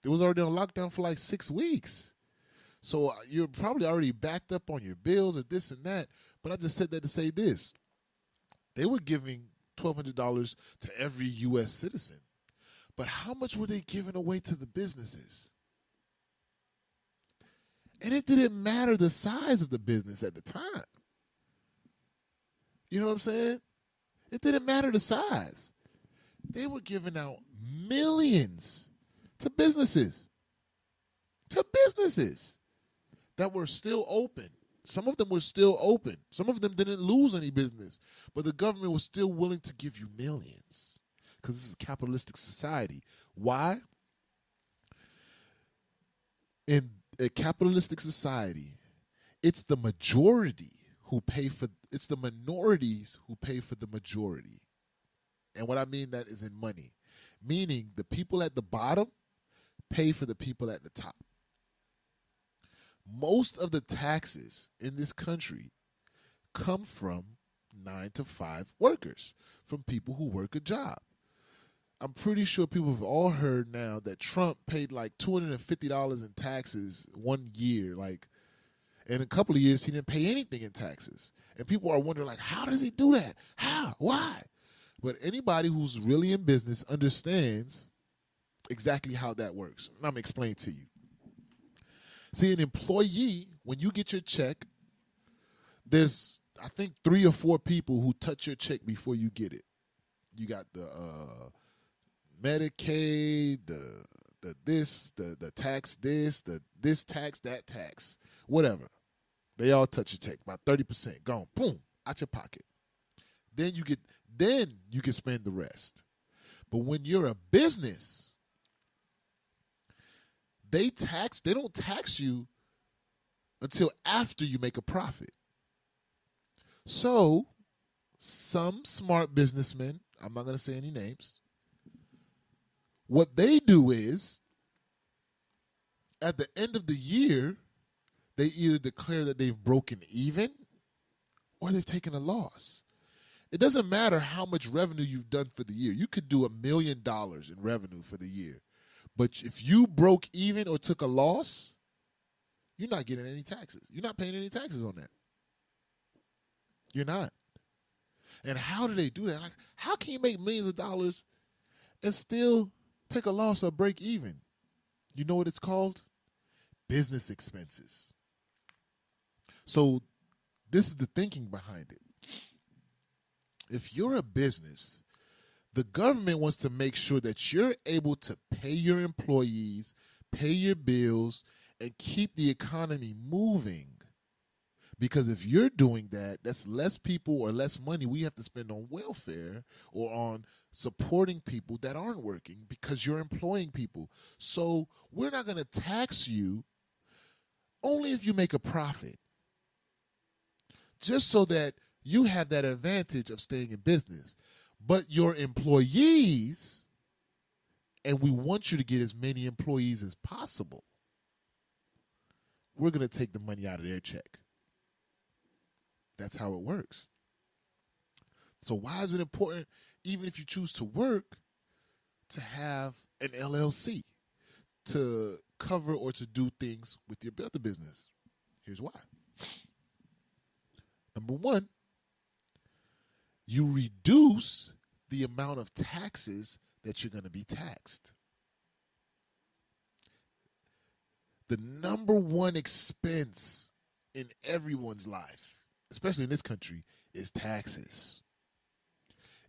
it was already on lockdown for like 6 weeks. So you're probably already backed up on your bills or this and that. But I just said that to say this. They were giving $1,200 to every U.S. citizen. But how much were they giving away to the businesses? And it didn't matter the size of the business at the time. You know what I'm saying? It didn't matter the size. They were giving out millions to businesses. To businesses that were still open. Some of them were still open. Some of them didn't lose any business. But the government was still willing to give you millions. Because this is a capitalistic society. Why? In a capitalistic society, it's the majority who pay for, it's the minorities who pay for the majority. And what I mean that is in money. Meaning the people at the bottom pay for the people at the top. Most of the taxes in this country come from 9-to-5 workers, from people who work a job. I'm pretty sure people have all heard now that Trump paid like $250 in taxes 1 year. Like, in a couple of years, he didn't pay anything in taxes. And people are wondering, like, how does he do that? How? Why? But anybody who's really in business understands exactly how that works. And I'm going to explain to you. See, an employee, when you get your check, there's, I think, 3 or 4 people who touch your check before you get it. You got the Medicaid, the tax this tax, that tax, whatever. They all touch your check, about 30%. Gone, boom, out your pocket. Then you can spend the rest. But when you're a business, they don't tax you until after you make a profit. So some smart businessmen, I'm not going to say any names, what they do is at the end of the year, they either declare that they've broken even or they've taken a loss. It doesn't matter how much revenue you've done for the year. You could do $1 million in revenue for the year. But if you broke even or took a loss, you're not getting any taxes. You're not paying any taxes on that. You're not. And how do they do that? Like, how can you make millions of dollars and still take a loss or break even? You know what it's called? Business expenses. So this is the thinking behind it. If you're a business, the government wants to make sure that you're able to pay your employees, pay your bills, and keep the economy moving. Because if you're doing that, that's less people or less money we have to spend on welfare or on supporting people that aren't working because you're employing people. So we're not going to tax you only if you make a profit, just so that you have that advantage of staying in business. But your employees, and we want you to get as many employees as possible, we're going to take the money out of their check. That's how it works. So why is it important, even if you choose to work, to have an LLC to cover or to do things with your other business? Here's why. Number one, you reduce the amount of taxes that you're going to be taxed. The number one expense in everyone's life, especially in this country, is taxes.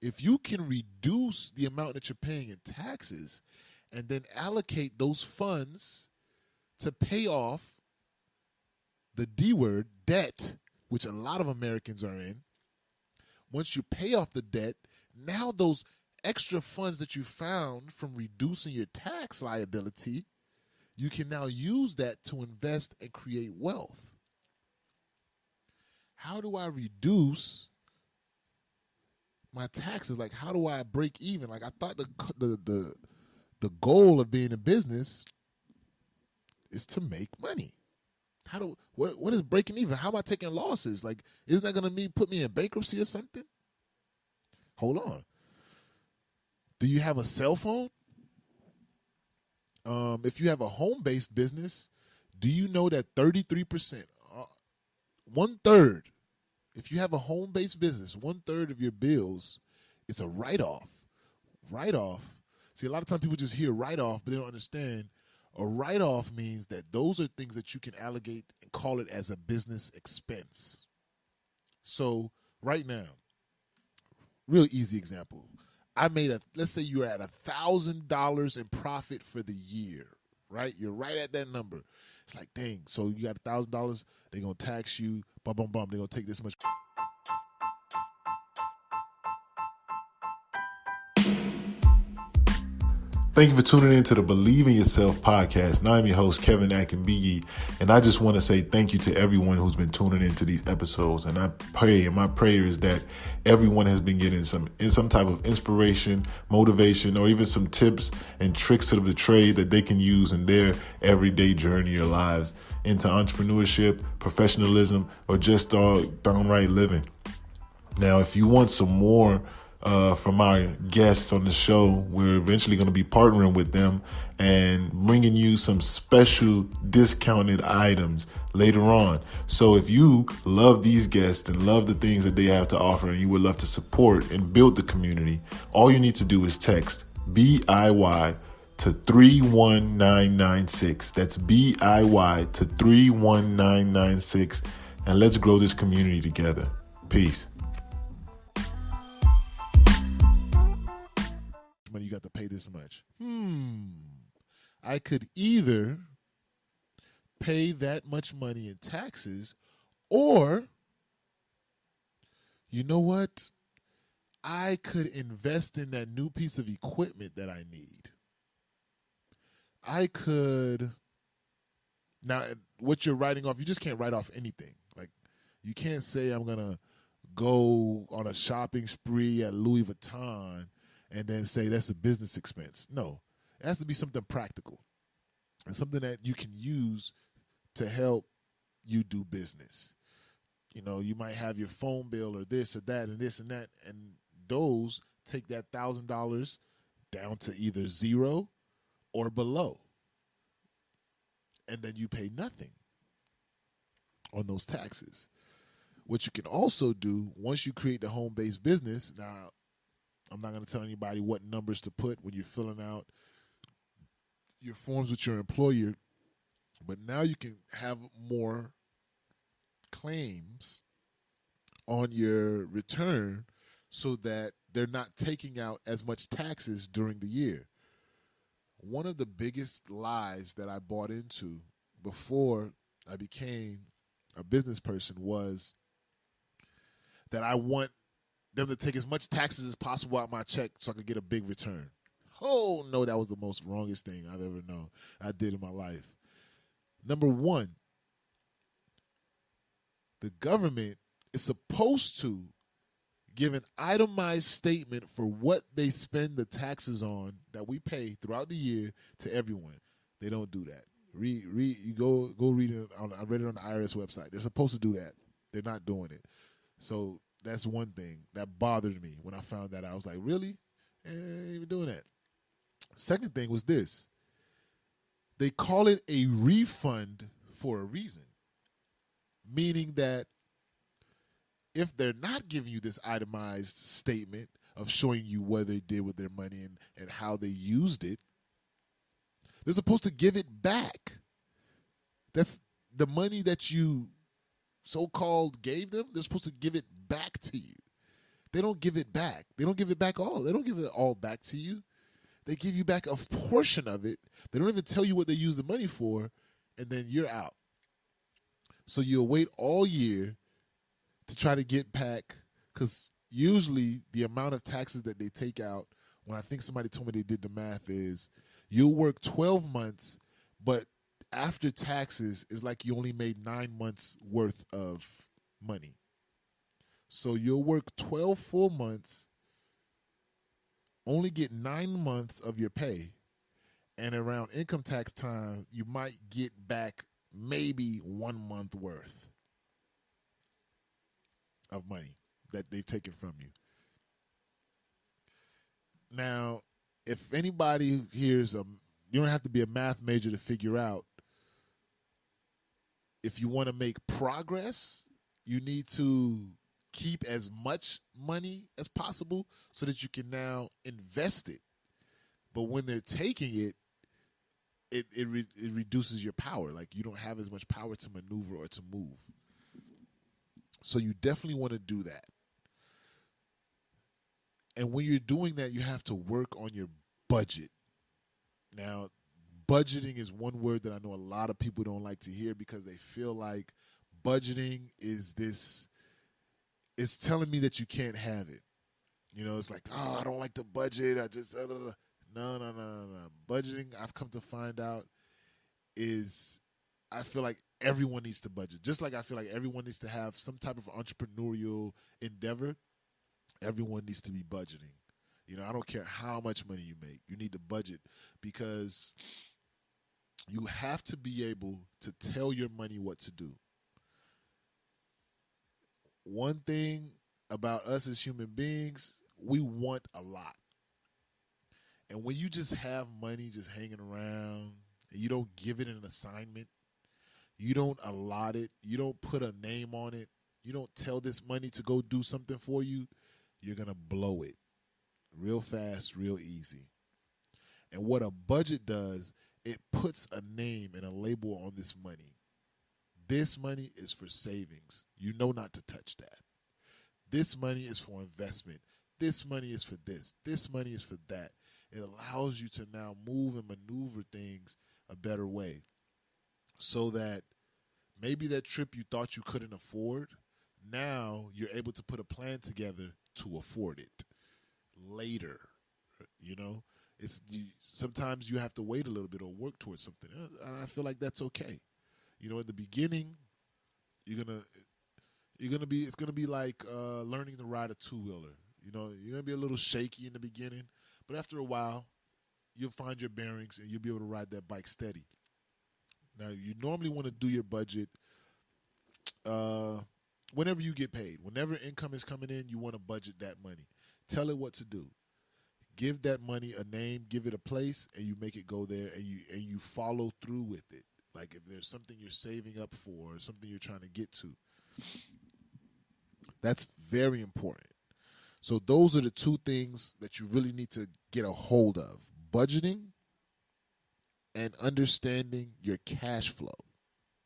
If you can reduce the amount that you're paying in taxes and then allocate those funds to pay off the D word, debt, which a lot of Americans are in, once you pay off the debt, now those extra funds that you found from reducing your tax liability, you can now use that to invest and create wealth. How do I reduce my taxes? Like, how do I break even? Like, I thought the goal of being in business is to make money. What is breaking even? How am I taking losses? Like, isn't that going to put me in bankruptcy or something? Hold on. Do you have a cell phone? If you have a home-based business, do you know that 33%, 1/3, if you have a home-based business, 1/3 of your bills is a write-off. Write-off. See, a lot of times people just hear write-off, but they don't understand. A write-off means that those are things that you can allocate and call it as a business expense. So right now, real easy example. Let's say you're at $1,000 in profit for the year, right? You're right at that number. It's like, dang, so you got $1,000, they're going to tax you, they're going to take this much. Thank you for tuning in to the Believe in Yourself podcast. Now I'm your host, KevBiyi, and I just want to say thank you to everyone who's been tuning into these episodes. And I pray, and my prayer is that everyone has been getting some type of inspiration, motivation, or even some tips and tricks of the trade that they can use in their everyday journey or lives into entrepreneurship, professionalism, or just downright living. Now, if you want some more from our guests on the show, we're eventually going to be partnering with them and bringing you some special discounted items later on. So if you love these guests and love the things that they have to offer and you would love to support and build the community, all you need to do is text BIY to 31996. That's BIY to 31996. And let's grow this community together. Peace. Money you got to pay this much. I could either pay that much money in taxes, or you know what? I could invest in that new piece of equipment that I need. I could. Now, what you're writing off, you just can't write off anything. Like, you can't say I'm going to go on a shopping spree at Louis Vuitton and then say that's a business expense. No, it has to be something practical and something that you can use to help you do business. You know, you might have your phone bill or this or that and this and that, and those take that $1,000 down to either zero or below. And then you pay nothing on those taxes. What you can also do once you create the home-based business, now I'm not going to tell anybody what numbers to put when you're filling out your forms with your employer, but now you can have more claims on your return so that they're not taking out as much taxes during the year. One of the biggest lies that I bought into before I became a business person was that I want them to take as much taxes as possible out my check so I could get a big return. Oh, no, that was the most wrongest thing I've ever known I did in my life. Number one, the government is supposed to give an itemized statement for what they spend the taxes on that we pay throughout the year to everyone. They don't do that. You go read it. I read it on the IRS website. They're supposed to do that. They're not doing it. So that's one thing that bothered me when I found that. I was like, really? They ain't even doing that. Second thing was this. They call it a refund for a reason, meaning that if they're not giving you this itemized statement of showing you what they did with their money and how they used it, they're supposed to give it back. That's the money that you so-called gave them. They're supposed to give it back to you. They don't give it back. They don't give it back all. They don't give it all back to you. They give you back a portion of it. They don't even tell you what they use the money for, and then you're out. So you'll wait all year to try to get back, because usually the amount of taxes that they take out, when I think somebody told me they did the math, is you'll work 12 months, but after taxes, it's like you only made 9 months worth of money. So you'll work 12 full months, only get 9 months of your pay, and around income tax time, you might get back maybe 1 month worth of money that they've taken from you. Now, if anybody hears you don't have to be a math major to figure out, if you want to make progress, you need to keep as much money as possible so that you can now invest it. But when they're taking it, it reduces your power. Like, you don't have as much power to maneuver or to move. So you definitely want to do that. And when you're doing that, you have to work on your budget. Now, budgeting is one word that I know a lot of people don't like to hear because they feel like budgeting is this, it's telling me that you can't have it. You know, it's like, oh, I don't like to budget. I just, No. Budgeting, I've come to find out, is I feel like everyone needs to budget. Just like I feel like everyone needs to have some type of entrepreneurial endeavor, everyone needs to be budgeting. You know, I don't care how much money you make. You need to budget because you have to be able to tell your money what to do. One thing about us as human beings, we want a lot. And when you just have money just hanging around and you don't give it an assignment, you don't allot it, you don't put a name on it, you don't tell this money to go do something for you, you're going to blow it real fast, real easy. And what a budget does, it puts a name and a label on this money. This money is for savings. You know not to touch that. This money is for investment. This money is for this. This money is for that. It allows you to now move and maneuver things a better way, so that maybe that trip you thought you couldn't afford, now you're able to put a plan together to afford it later. You know, sometimes you have to wait a little bit or work towards something, and I feel like that's okay. You know, in the beginning, it's gonna be like learning to ride a two-wheeler. You know, you're gonna be a little shaky in the beginning, but after a while, you'll find your bearings and you'll be able to ride that bike steady. Now, you normally want to do your budget whenever you get paid. Whenever income is coming in, you want to budget that money. Tell it what to do. Give that money a name, give it a place, and you make it go there, and you follow through with it. Like if there's something you're saving up for or something you're trying to get to, that's very important. So those are the two things that you really need to get a hold of: budgeting and understanding your cash flow.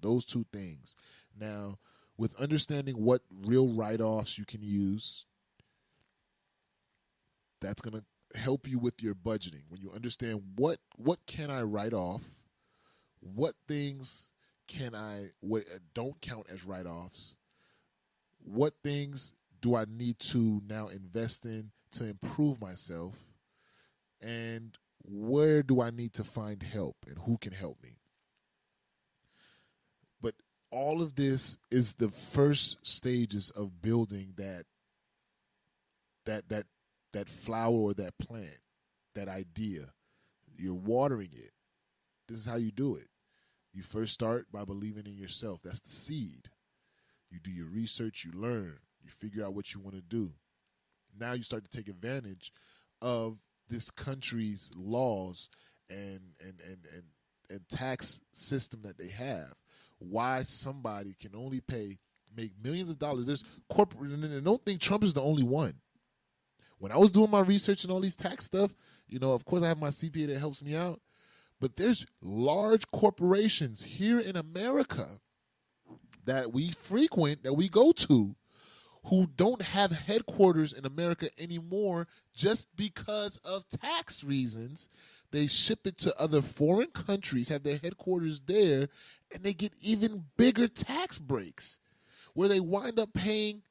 Those two things. Now, with understanding what real write-offs you can use, that's going to help you with your budgeting. When you understand what can I write off, what things what don't count as write-offs, what things do I need to now invest in to improve myself, and where do I need to find help and who can help me. But all of this is the first stages of building that flower or that plant, that idea. You're watering it. This is how you do it. You first start by believing in yourself. That's the seed. You do your research, you learn, you figure out what you want to do. Now you start to take advantage of this country's laws and tax system that they have. Why somebody can only make millions of dollars. There's corporate, and don't think Trump is the only one. When I was doing my research and all these tax stuff, you know, of course I have my CPA that helps me out, but there's large corporations here in America that we frequent, that we go to, who don't have headquarters in America anymore just because of tax reasons. They ship it to other foreign countries, have their headquarters there, and they get even bigger tax breaks where they wind up paying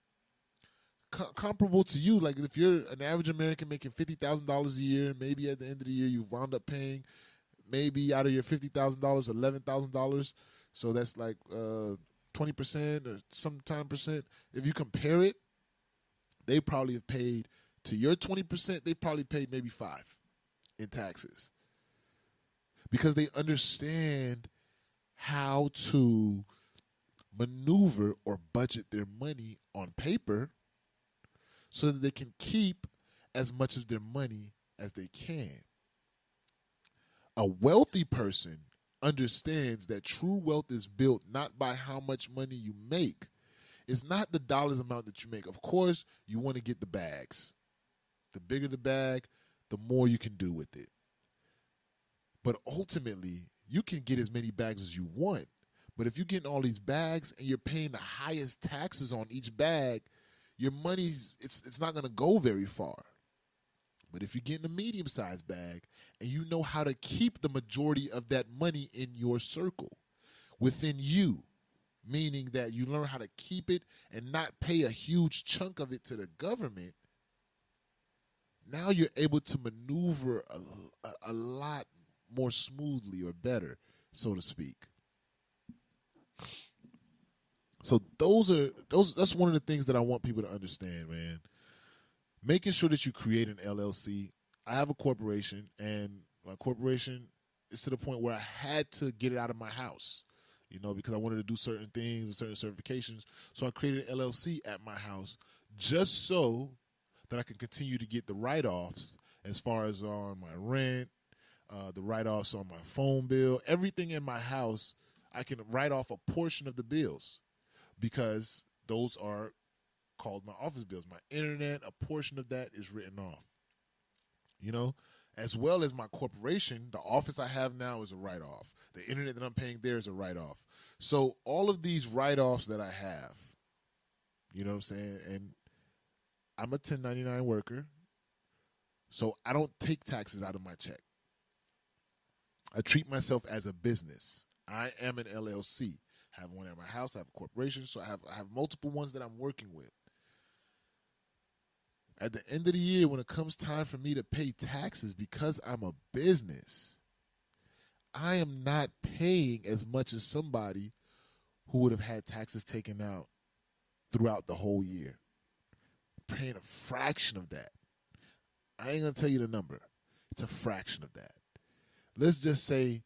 comparable to you. Like if you're an average American making $50,000 a year, maybe at the end of the year you wound up paying maybe out of your $50,000, $11,000. So that's like 20% or some percent. If you compare it, they probably have paid to your 20%. They probably paid maybe 5% in taxes because they understand how to maneuver or budget their money on paper so that they can keep as much of their money as they can. A wealthy person understands that true wealth is built not by how much money you make. It's not the dollars amount that you make. Of course, you want to get the bags. The bigger the bag, the more you can do with it. But ultimately, you can get as many bags as you want. But if you're getting all these bags and you're paying the highest taxes on each bag, your money's it's not going to go very far. But if you're getting a medium-sized bag and you know how to keep the majority of that money in your circle within you, meaning that you learn how to keep it and not pay a huge chunk of it to the government, now you're able to maneuver a lot more smoothly or better, so to speak. So that's one of the things that I want people to understand, man. Making sure that you create an LLC. I have a corporation, and my corporation is to the point where I had to get it out of my house, you know, because I wanted to do certain things and certain certifications. So I created an LLC at my house just so that I can continue to get the write-offs as far as on my rent, the write-offs on my phone bill, everything in my house. I can write off a portion of the bills because those are called my office bills. My internet, a portion of that is written off. You know, as well as my corporation, the office I have now is a write off. The internet that I'm paying there is a write off. So all of these write offs that I have, you know what I'm saying? And I'm a 1099 worker, so I don't take taxes out of my check. I treat myself as a business. I am an LLC. I have one at my house. I have a corporation, so I have multiple ones that I'm working with. At the end of the year, when it comes time for me to pay taxes, because I'm a business, I am not paying as much as somebody who would have had taxes taken out throughout the whole year. I'm paying a fraction of that. I ain't going to tell you the number. It's a fraction of that. Let's just say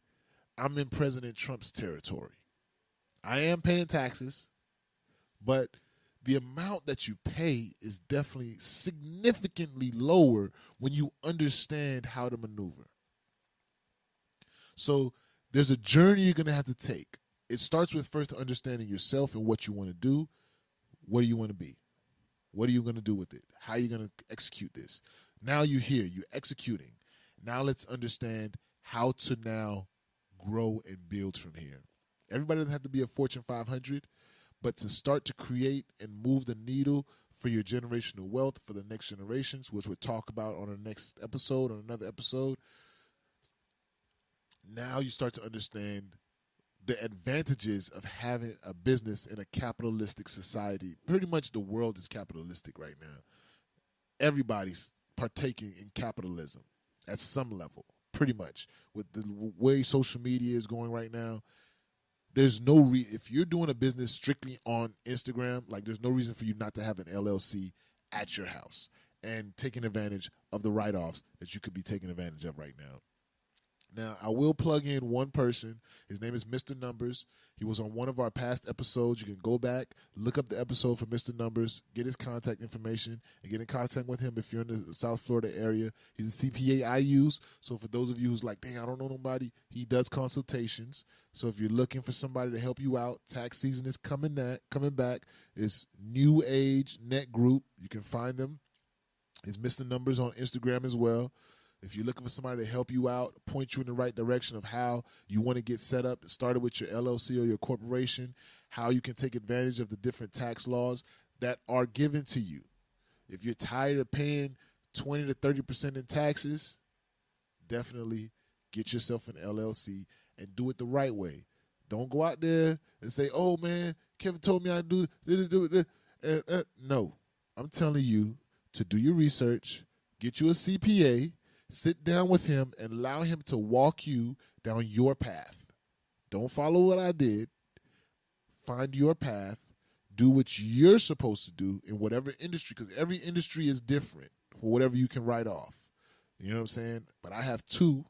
I'm in President Trump's territory. I am paying taxes, but the amount that you pay is definitely significantly lower when you understand how to maneuver. So there's a journey you're going to have to take. It starts with first understanding yourself and what you want to do. What do you want to be? What are you going to do with it? How are you going to execute this? Now you're here. You're executing. Now let's understand how to now grow and build from here. Everybody doesn't have to be a Fortune 500. But to start to create and move the needle for your generational wealth for the next generations, which we'll talk about on our next episode, on another episode, now you start to understand the advantages of having a business in a capitalistic society. Pretty much the world is capitalistic right now. Everybody's partaking in capitalism at some level, pretty much. With the way social media is going right now, there's no if you're doing a business strictly on Instagram, like there's no reason for you not to have an LLC at your house and taking advantage of the write-offs that you could be taking advantage of right now. Now, I will plug in one person. His name is Mr. Numbers. He was on one of our past episodes. You can go back, look up the episode for Mr. Numbers, get his contact information, and get in contact with him if you're in the South Florida area. He's a CPA I use. So for those of you who's like, dang, I don't know nobody, he does consultations. So if you're looking for somebody to help you out, tax season is coming back. It's New Age Net Group. You can find them. It's Mr. Numbers on Instagram as well. If you're looking for somebody to help you out, point you in the right direction of how you want to get set up, started with your LLC or your corporation, how you can take advantage of the different tax laws that are given to you. If you're tired of paying 20 to 30% in taxes, definitely get yourself an LLC and do it the right way. Don't go out there and say, oh, man, Kevin told me I do this. No, I'm telling you to do your research, get you a CPA, sit down with him and allow him to walk you down your path. Don't follow what I did. Find your path. Do what you're supposed to do in whatever industry, because every industry is different for whatever you can write off. You know what I'm saying? But I have two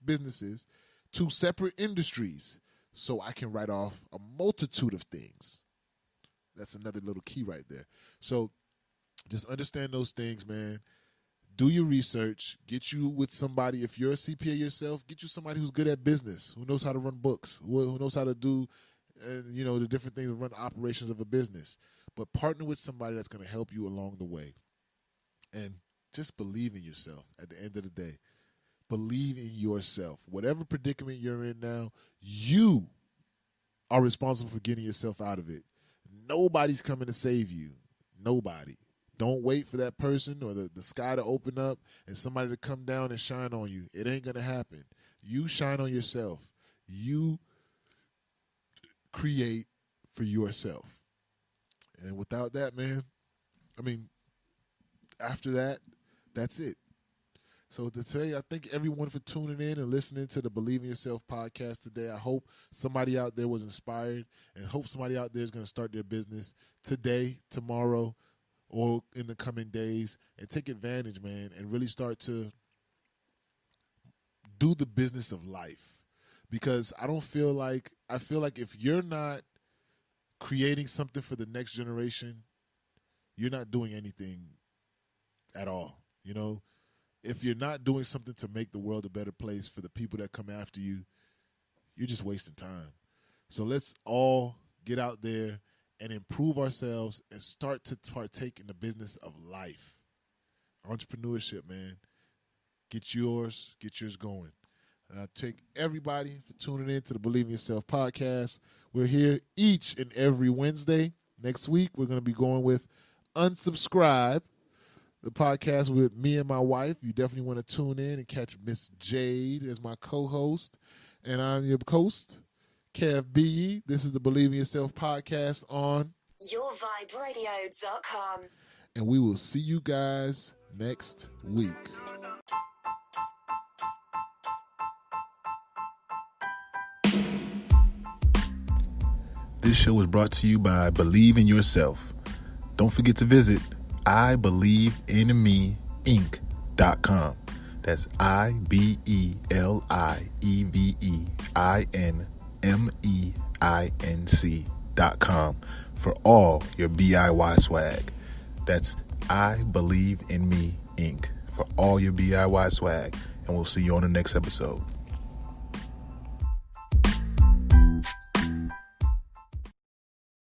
businesses, two separate industries, so I can write off a multitude of things. That's another little key right there. So just understand those things, man. Do your research. Get you with somebody. If you're a CPA yourself, get you somebody who's good at business, who knows how to run books, who knows how to do, the different things, run operations of a business. But partner with somebody that's going to help you along the way. And just believe in yourself at the end of the day. Believe in yourself. Whatever predicament you're in now, you are responsible for getting yourself out of it. Nobody's coming to save you. Nobody. Don't wait for that person or the sky to open up and somebody to come down and shine on you. It ain't going to happen. You shine on yourself. You create for yourself. And without that, man, after that, that's it. So today, I thank everyone for tuning in and listening to the Believe in Yourself podcast today. I hope somebody out there was inspired and hope somebody out there is going to start their business today, tomorrow, or in the coming days, and take advantage, man, and really start to do the business of life. Because I feel like if you're not creating something for the next generation, you're not doing anything at all. If you're not doing something to make the world a better place for the people that come after you, you're just wasting time. So let's all get out there and improve ourselves and start to partake in the business of life. Entrepreneurship, man. Get yours going. And I thank everybody for tuning in to the Believe in Yourself podcast. We're here each and every Wednesday. Next week, we're going to be going with Unsubscribe, the podcast with me and my wife. You definitely want to tune in and catch Miss Jade as my co-host. And I'm your host, KevBiyi. This is the Believe in Yourself podcast on YourVibeRadio.com. And we will see you guys next week. This show is brought to you by Believe in Yourself. Don't forget to visit IBelieveInMeInc.com. That's IBelieveInMeInc.com for all your BIY swag. That's I Believe in Me Inc. for all your BIY swag. And we'll see you on the next episode.